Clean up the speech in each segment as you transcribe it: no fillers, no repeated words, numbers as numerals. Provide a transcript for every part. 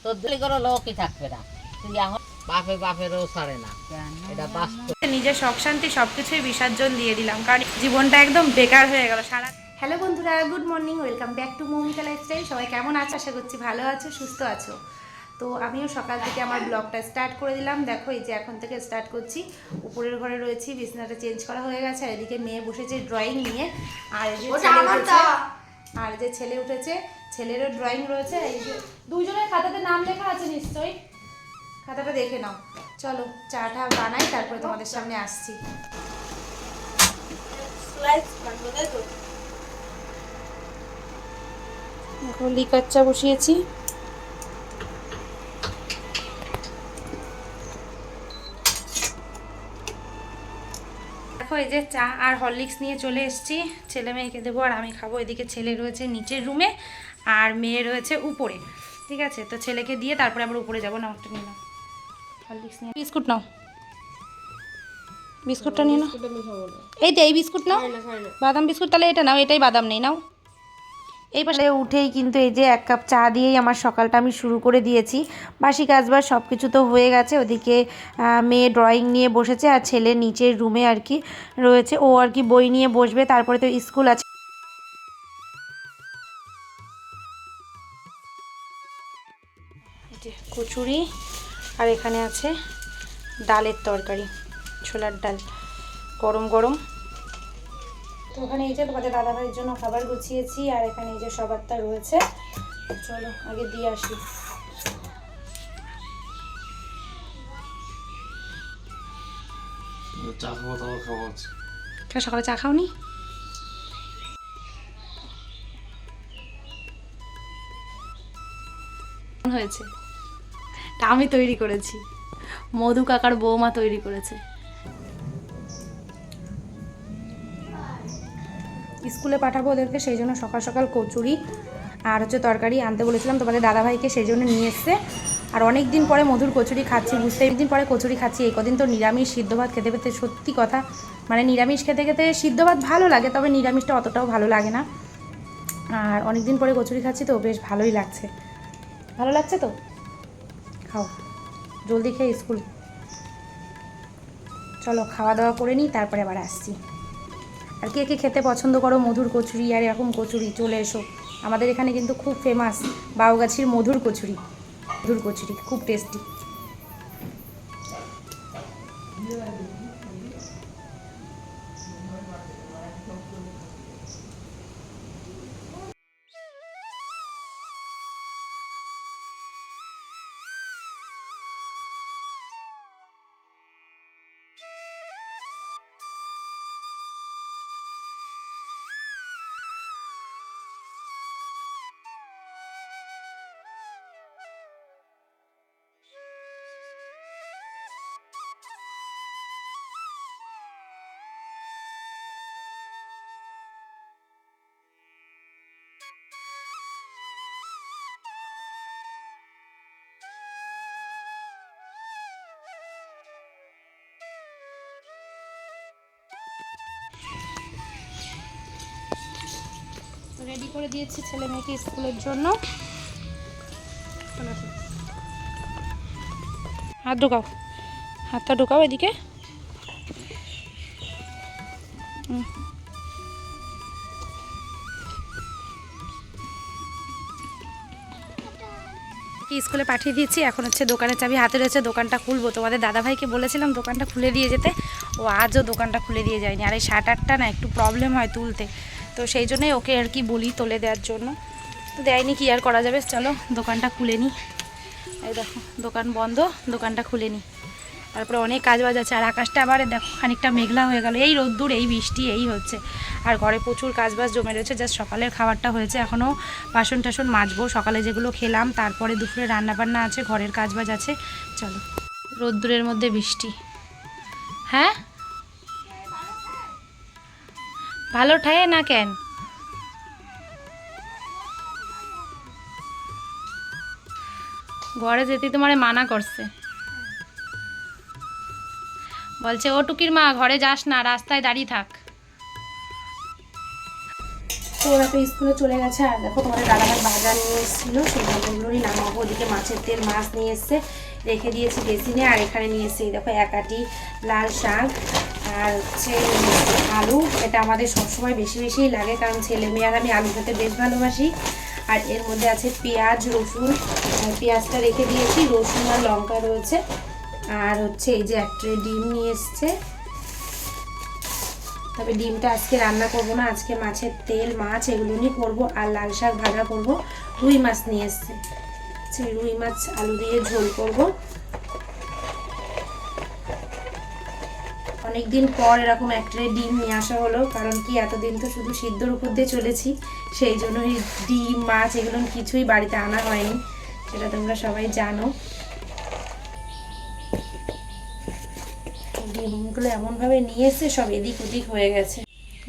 তোর দিলে কোনো লোকই থাকবে না, তুই এখন বাপে বাপেরও ছাড়ে না, এটা বাস্তব। নিজের শখ শান্তি সবকিছুই বিসর্জন দিয়ে দিলাম, কারণ জীবনটা একদম বেকার হয়ে গেল সারা। হ্যালো বন্ধুরা, good morning, welcome back to Moumita lifestyle. সবাই কেমন আছো? আশা করছি ভালো আছো, সুস্থ আছো। তো আমিও সকাল থেকে আমার ব্লগটা স্টার্ট করে দিলাম। দেখো এই যে এখন থেকে স্টার্ট করছি। উপরের ঘরে রয়েছি, বিছানাটা চেঞ্জ করা হয়ে গেছে, আর এদিকে মেয়ে বসেছে ড্রয়িং নিয়ে। আর এই যে ছেলে উঠেছে, আর যে ছেলে উঠেছে, ছেলেরও ড্রয়িং রয়েছে। এই যে দুজনের খাতাতে নাম লেখা আছে নিশ্চয়ই, খাতাটা দেখে নাও। চলো চাটা বানাই, তারপরে তোমাদের সামনে আসছি। এখন লিকার চা বসিয়েছি। দেখো এই যে চা আর হরলিক্স নিয়ে চলে এসেছি, ছেলে মেয়েকে দেবো আর আমি খাবো। এদিকে ছেলে রয়েছে নিচের রুমে আর মেয়ে রয়েছে উপরে। ঠিক আছে, তো ছেলেকে দিয়ে তারপরে আমরা উপরে যাবো। না একটা নিয়ে নাও, হরলিক্স নিয়ে বিস্কুট নাও, বিস্কুটটা নিয়ে নাও। এই তো এই বিস্কুট নাও, বাদাম বিস্কুট। তাহলে এটা নাও, এটাই বাদাম নেই, নাও। এই পাশে উঠেই কিন্তু এই যে এক কাপ চা দিয়েই আমার সকালটা আমি শুরু করে দিয়েছি। বাসি কাজবাজ সব কিছু তো হয়ে গেছে। ওদিকে মেয়ে ড্রয়িং নিয়ে বসেছে আর ছেলে নিচের রুমে আর কি রয়েছে, ও আর কি বই নিয়ে বসবে, তারপরে তো স্কুল আছে। কচুরি আর এখানে আছে ডালের তরকারি, ছোলার ডাল, গরম গরম। তো ওখানে এই যে তোমাদের দাদাভাইয়ের জন্য খাবার গুছিয়েছি, আর এখানে এই যে সবারটা রয়েছে। চলো আগে দিয়ে আসি। চা খাবো, তারপর খাবো। সকালে চা খাওনি? হয়েছে, তা আমি তৈরি করেছি, মধু কাকার বৌমা তৈরি করেছে। স্কুলে পাঠাবো ওদেরকে, সেই জন্য সকাল সকাল কচুরি আর হচ্ছে তরকারি আনতে বলেছিলাম তোমাদের দাদাভাইকে, সেই জন্য নিয়ে এসছে। আর অনেক দিন পরে মধুর কচুরি খাচ্ছি, বুঝতে দিন পরে কচুরি খাচ্ছি। এই কদিন তো নিরামিষ সিদ্ধ ভাত খেতে খেতে, সত্যি কথা মানে নিরামিষ খেতে খেতে সিদ্ধ ভাত ভালো লাগে, তবে নিরামিষটা অতটাও ভালো লাগে না। আর অনেক দিন পরে কচুরি খাচ্ছি তো বেশ ভালোই লাগছে। ভালো লাগছে তো, খাও জলদি খেয়ে স্কুল। চলো খাওয়া দাওয়া করে নিই, তারপরে আবার আসছি। আর কে কে খেতে পছন্দ করো মধুর কচুরি আর এরকম কচুরি, চলে এসো। আমাদের এখানে কিন্তু খুব ফেমাস বাউগাছির মধুর কচুরি। মধুর কচুরি খুব টেস্টি। রেডি করে দিয়েছি ছেলে মেয়েকে স্কুলের জন্য। হাত ঢোকাও, হাতটা ঢোকাও এদিকে। স্কুলে পাঠিয়ে দিয়েছি, এখন হচ্ছে দোকানের চাবি হাতে রয়েছে, দোকানটা খুলবো। তোমাদের দাদাভাইকে বলেছিলাম দোকানটা খুলে দিয়ে যেতে, ও আজও দোকানটা খুলে দিয়ে যায়নি। আর এই 7-8টা না একটু প্রবলেম হয় তুলতে, তো সেই জন্যই ওকে আর কি বলি তুলে দেওয়ার জন্য, তো দেয়নি, কি আর করা যাবে। চলো দোকানটা খুলে নিই। এই দেখো দোকান বন্ধ, দোকানটা খুলে নিই, তারপরে অনেক কাজবাজ আছে। আর আকাশটা আবার দেখো খানিকটা মেঘলা হয়ে গেল, এই রোদ্দুর এই বৃষ্টি এই হচ্ছে। আর ঘরে প্রচুর কাজবাজ জমে রয়েছে, জাস্ট সকালের খাবারটা হয়েছে, এখনও বাসন টাসন মাজবো, সকালে যেগুলো খেলাম, তারপরে দুপুরে রান্নাবান্না আছে, ঘরের কাজবাজ আছে। চলো রোদ্দুরের মধ্যে বৃষ্টি। হ্যাঁ ভালো ঠায় না কেন? ঘরে যেতে তোমারে মানা করছে, বলছে ও টুকির মা ঘরে যাস না, রাস্তায় দাঁড়িয়ে থাক। তো ওরা তো স্কুলে চলে গেছে। আর দেখো তোমাদের দাদাভাই বাজার নিয়ে এসেছিলো, সেই বাজারগুলোরই নামাবো। ওদিকে মাছের তেল, মাছ নিয়ে এসছে, রেখে দিয়েছি বেসিনে। আর এখানে নিয়ে এসছে এই দেখো 1 আটি লাল শাক, আর হচ্ছে আলু। এটা আমাদের সবসময় বেশি বেশিই লাগে, কারণ ছেলে মেয়ে আর আমি আলু খেতে বেশ ভালোবাসি। আর এর মধ্যে আছে পেঁয়াজ, রসুন, পেঁয়াজটা রেখে দিয়েছি, রসুন আর লঙ্কা রয়েছে। আর হচ্ছে এই যে 1 ট্রে ডিম নিয়ে এসছে। তবে ডিমটা আজকে রান্না করবো না, আজকে মাছের তেল, মাছ এগুলো নিয়ে করবো। আর লাল শাক ভাজা করবো। রুই মাছ নিয়ে এসছে, সেই রুই মাছ আলু দিয়ে ঝোল করবো। অনেকদিন পর এরকম 1 ট্রে ডিম নিয়ে আসা হলো, কারণ কি এতদিন তো শুধু সিদ্ধর উপর দিয়ে চলেছি, সেই জন্য এই ডিম, মাছ এগুলো কিছুই বাড়িতে আনা হয়নি, সেটা তোমরা সবাই জানো। ডিমগুলো এমনভাবে নিয়ে এসে সব এদিক ওদিক হয়ে গেছে।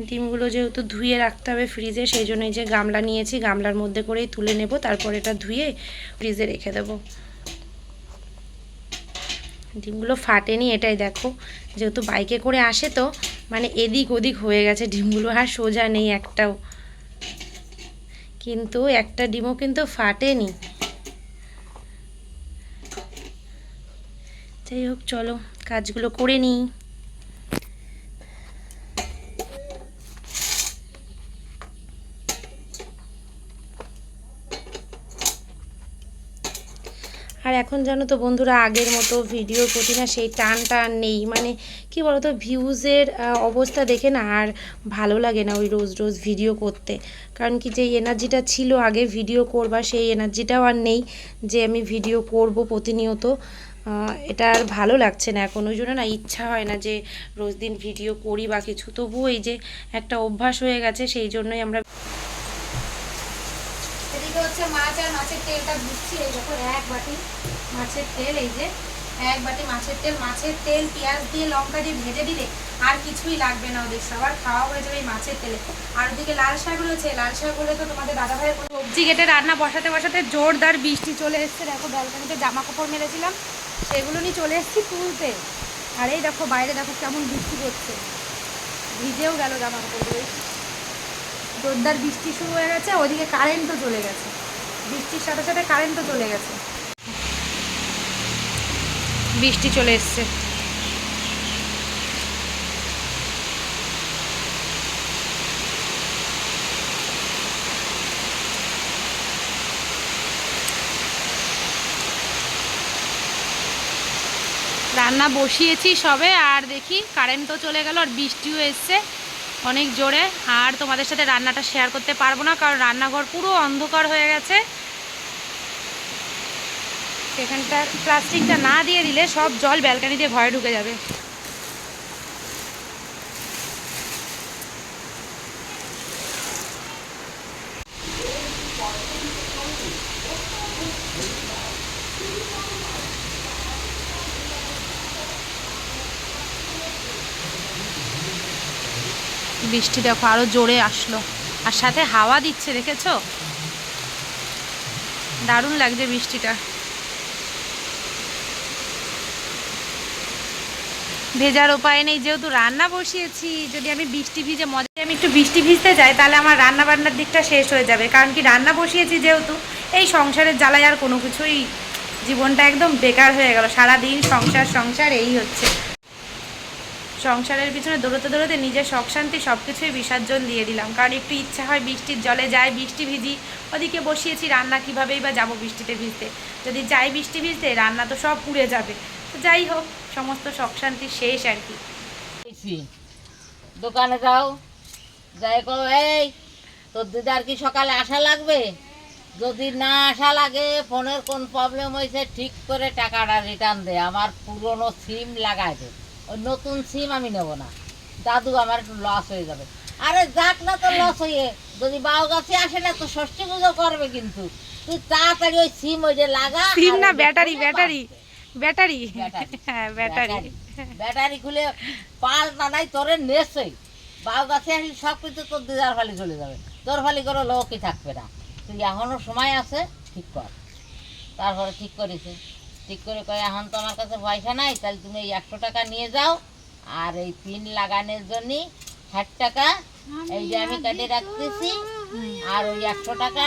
ডিমগুলো যেহেতু ধুয়ে রাখতে হবে ফ্রিজে, সেই জন্য এই যে গামলা নিয়েছি, গামলার মধ্যে করেই তুলে নেব, তারপর এটা ধুয়ে ফ্রিজে রেখে দেবো। ডিমগুলো ফাটেনি, এটাই দেখো, যেহেতু বাইকে করে আসে তো মানে এদিক ওদিক হয়ে গেছে ডিমগুলো, আর সোজা নেই একটাও, কিন্তু একটা ডিমও কিন্তু ফাটেনি। যাই হোক, চলো কাজগুলো করে নিই। আর এখন জানো তো বন্ধুরা, আগের মতো ভিডিওর প্রতি না সেই টানটা আর নেই। মানে কি বলতো, ভিউজের অবস্থা দেখে না আর ভালো লাগে না ওই রোজ রোজ ভিডিও করতে। কারণ কি, যে এনার্জিটা ছিল আগে ভিডিও করবার, সেই এনার্জিটাও আর নেই যে আমি ভিডিও করব প্রতিনিয়ত। এটা আর ভালো লাগছে না এখন, ওই জন্য না ইচ্ছা হয় না যে রোজ দিন ভিডিও করি বা কিছু। তবুও এই যে একটা অভ্যাস হয়ে গেছে, সেই জন্যই আমরা। এদিকে হচ্ছে মাছ আর মাছের তেলটা দিচ্ছি। এই দেখো 1 বাটি মাছের তেল, এই যে 1 বাটি মাছের তেল। মাছের তেল পেঁয়াজ দিয়ে লঙ্কা দিয়ে ভেজে দিলে আর কিছুই লাগবে না, ওদের সবার খাওয়া হয়ে যাবে এই মাছের তেলে। আর ওদিকে লাল শাক রয়েছে, লাল শাকগুলো তো তোমাদের দাদাভাইয়ের কোনো সবজি কেটে রান্না বসাতে বসাতে জোরদার বৃষ্টি চলে এসছে। দেখো ব্যালকনিতে জামা কাপড় মেরেছিলাম, সেগুলো নিয়ে চলে এসেছি তুলতে। আর এই দেখো বাইরে দেখো কেমন বৃষ্টি পড়ছে, ভিজেও গেল জামা কাপড়গুলো। জোরদার বৃষ্টি শুরু হয়ে গেছে, ওদিকে কারেন্টও চলে গেছে, বৃষ্টির সাথে সাথে কারেন্টও চলে গেছে, বৃষ্টি চলে এসছে। রান্না বসিয়েছি সবে, আর দেখি কারেন্টও চলে গেল, আর বৃষ্টিও এসছে অনেক জোরে। আর তোমাদের সাথে রান্নাটা শেয়ার করতে পারবো না, কারণ রান্নাঘর পুরো অন্ধকার হয়ে গেছে। সেখানটা প্লাস্টিকটা না দিয়ে দিলে সব জল ব্যালকনি দিয়ে ঘরে ঢুকে যাবে। বৃষ্টি দেখো আরো জোরে আসলো, আর সাথে হাওয়া দিচ্ছে, দেখেছো? দারুণ লাগছে বৃষ্টিটা। ভেজার উপায় নেই, যেহেতু রান্না বসিয়েছি। যদি আমি বৃষ্টি ভিজে আমি একটু বৃষ্টি ভিজতে যাই, তাহলে আমার রান্না বান্নার দিকটা শেষ হয়ে যাবে। কারণ কি, রান্না বসিয়েছি যেহেতু, এই সংসারের জ্বালায় আর কোনো কিছুই, জীবনটা একদম বেকার হয়ে গেল। সারাদিন সংসার সংসার এই হচ্ছে। সংসারের পিছনে দৌড়তে দৌড়তে নিজের শখ শান্তি সব কিছুই বিসর্জন দিয়ে দিলাম। কারণ একটু ইচ্ছা হয় বৃষ্টির জলে যাই, বৃষ্টি ভিজি। ওদিকে বসিয়েছি রান্না, কীভাবেই বা যাবো বৃষ্টিতে ভিজতে? যদি যাই বৃষ্টি ভিজতে, রান্না তো সব পুড়ে যাবে। তো যাই হোক, সমস্ত শখ শান্তি শেষ আর কি। দোকানে যাও, যাই করো, এই তোর দিদার কি সকালে আসা লাগবে? যদি না আসা লাগে, ফোনের কোন প্রবলেম হয়েছে ঠিক করে টাকাটা রিটার্ন দে। আমার পুরনো সিম লাগাই দে, ওই নতুন সিম আমি নেব না। দাদু আমার একটু লস হয়ে যাবে। আরে যাক না তো লস হয়ে, যদি বাউ গাছে আসে না তো ষষ্ঠী পুজো করবে, কিন্তু তুই তাড়াতাড়ি ওই সিম ওই যে লাগা। সিম না, ব্যাটারি ব্যাটারি ব্যাটারি হ্যাঁ ব্যাটারি। ব্যাটারি খুলে পাল্টা নাই তোরে নেছই। বাউ গাছে আসলে সব কিছু তোর দিদার ফালি চলে যাবে, তোর ফালি করে লোকই থাকবে না। তুই এখনো সময় আছে, ঠিক কর। তারপরে ঠিক করেছে, ঠিক করে কয় এখন তো আমার কাছে পয়সা নাই, তাহলে তুমি এই 100 টাকা নিয়ে যাও, আর এই পিন লাগানোর জন্য 60 টাকা এই যে আমি কেটে রাখতেছি, আর ওই 100 টাকা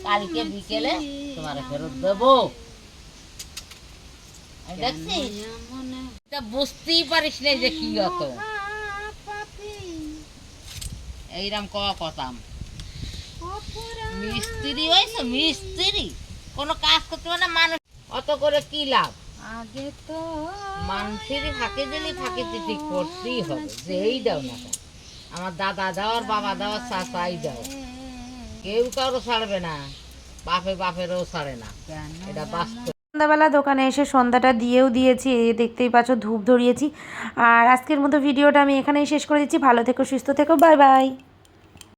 কালকে বিকেলে তোমার ফেরত দেবো। দেখছিস, এটা বুঝতেই পারিস না যে কি হতো। এইরকম কতাম মিস্ত্রি হয়েছে, মিস্ত্রি কোনো কাজ করতে পারে না মানুষ, অত করে কি লাভ? আগে তো মানুষেরই ফাঁকি দিলি ফাঁকি ঠিক করতেই হবে, যেই দাও না কেন। আমার দাদা দেওয়ার, বাবা দেওয়ার, চাচাই দাও, কেউ কারো ছাড়বে না, বাপেরও ছাড়ে না, এটা বাস্তব। সন্ধ্যাবেলা দোকানে এসে সন্ধ্যাটা দিয়েও দিয়েছি, এই দেখতেই পাচ্ছ ধূপ ধরিয়েছি। আর আজকের মতো ভিডিওটা আমি এখানেই শেষ করে দিচ্ছি। ভালো থেকো, সুস্থ থেকো, বাই বাই।